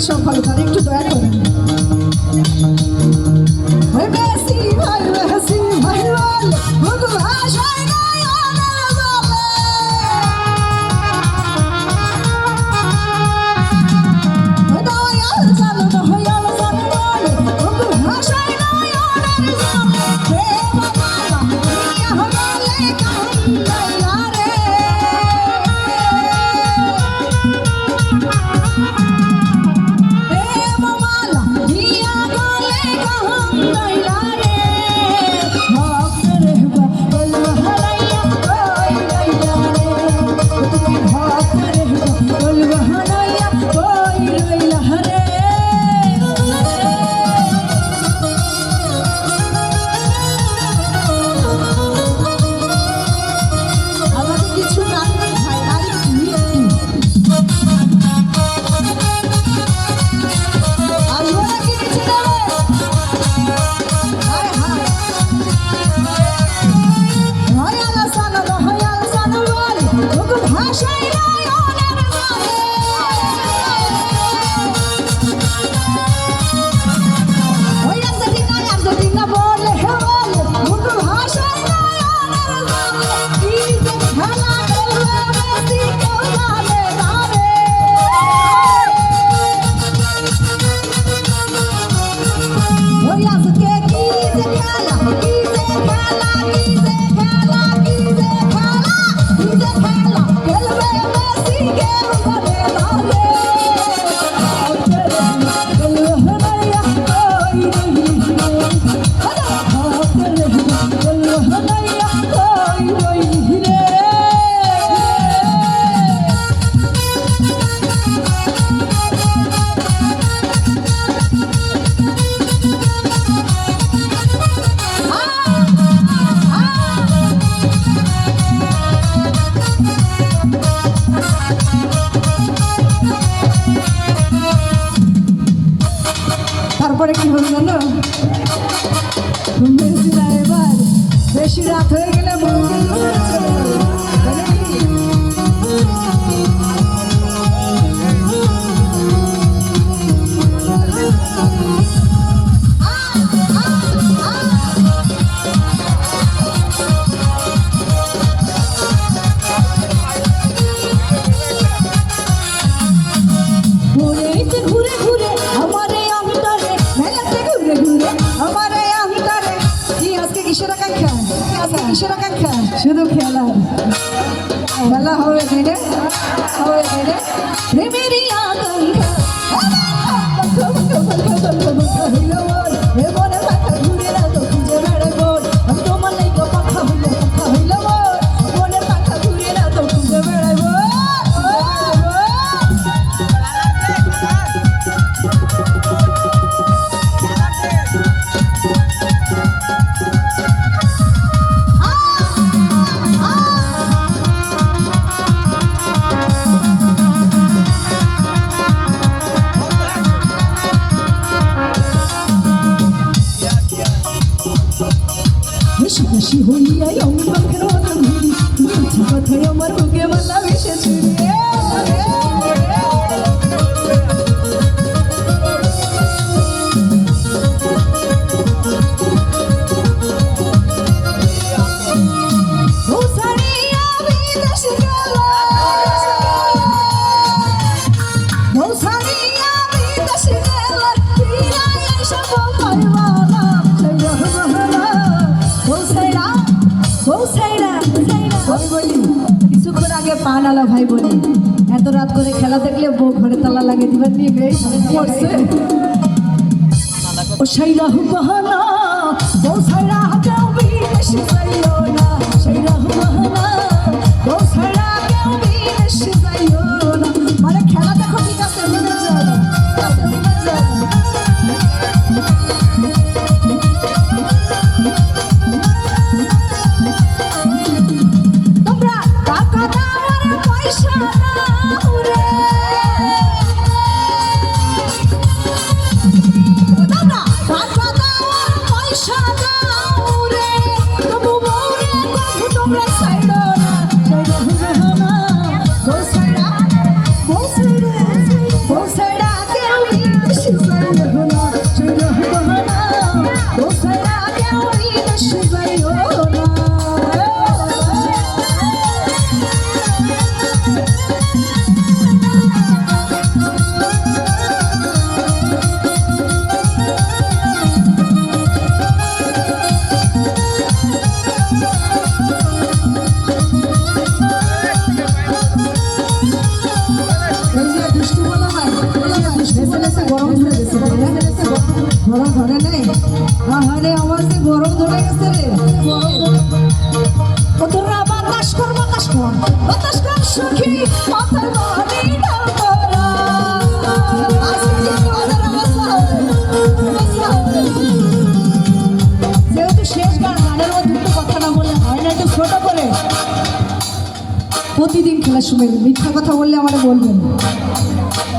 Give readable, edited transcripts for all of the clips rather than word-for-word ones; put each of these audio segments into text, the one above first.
সব ভালো তার একটু দয়া করেন তারপরে কি হলো জানো এবার বেশি রাত হয়ে গেলে শুধু খেলা খেলা হবে ধীরে হবে ধীরে প্রেমেরই আকাঙ্ক্ষা মনে পাখা ঘুরে না তো খুঁজে বেড়াবো তোমার লাইক পাখা হইল মনে পাখা ঘুরে না তো খুঁজে বেড়াবো খুশি হইয়া আমি পাখের মতো ঘুরি কথায় আমার বুকে মালা ভেসে ছুড়ে আনালা ভাই বলি এত রাত করে খেলা দেখলে বউ ঘরে তালা লাগিয়ে দিবার নিয়ে পড়ছে ও সাইরা হুবাহানা বউ সাইরা কেউ বিদেশ যাইও না সাইরা হুবাহানা বউ সাইরা কেউ বিদেশ যাইও না মানে খেলা দেখো ঠিক আছে বিদেশ যাও না বিদেশ যাও তোমরা টাকা দাও আর পয়সা দাও রে গরম ধরে নেই আরে আমার যে গরম ধরে গেছে রে তোরা বাতাস কর সুখী মাথার বাড়ি দাও তোরা যেহেতু শেষ গানের মধ্যে একটু কথাটা বললে হয় না একটু ছোট করে প্রতিদিন খেলার সময় মিথ্যা কথা বললে আমার বলবেন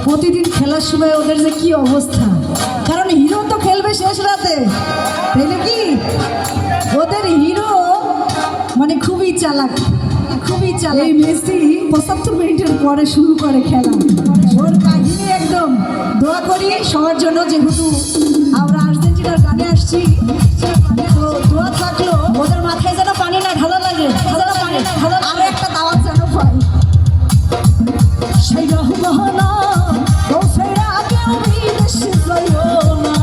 প্রতিদিন খেলার সময় ওদের যে কি অবস্থা কারণ হিরো তো খেলবে শেষ রাতে তাই নাকি ওদের হিরো মানে খুবই চালাক এই মেসি 75 মিনিটের পরে শুরু করে খেলা ওর কাহিনী একদম দোয়া করি সবার জন্য যেহেতু আমরা আর্জেন্টিনার গানে আসছি তো দোয়া থাকলো ওদের মাথায় যেন পানি না ঢালা লাগে আরো একটা দাওয়াত যেন পাই সেই রহমানা ও সেরা কেউ বিদেশ যাইও না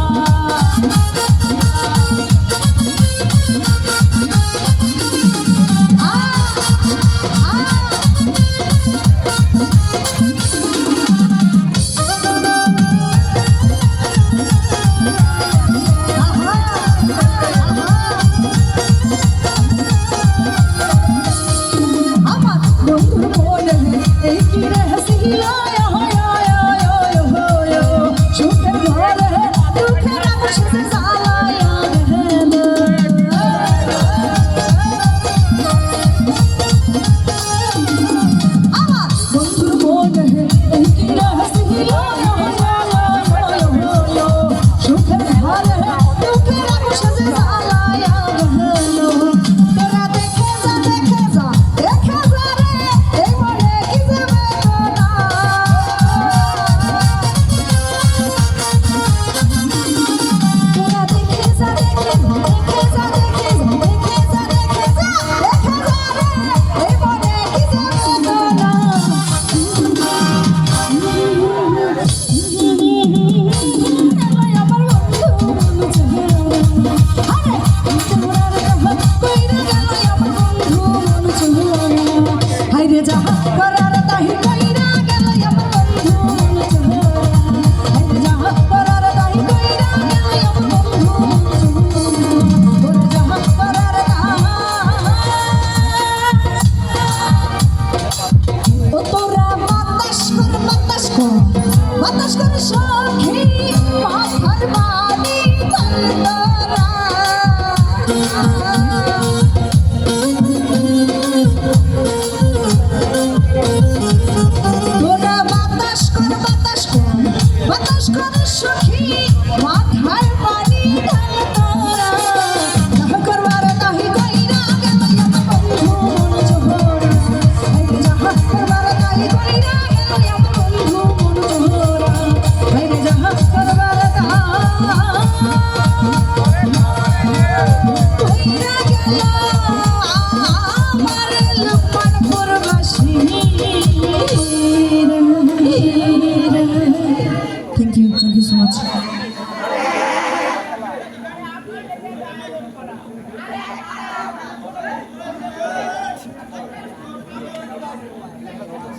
Thank you so much.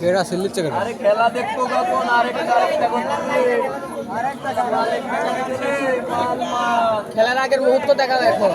এরা সিল্লিচ্ছে কেন? আরে খেলা দেখবো কখন? আরেকটা করতে খেলার আগের মুহূর্ত দেখা দেখো।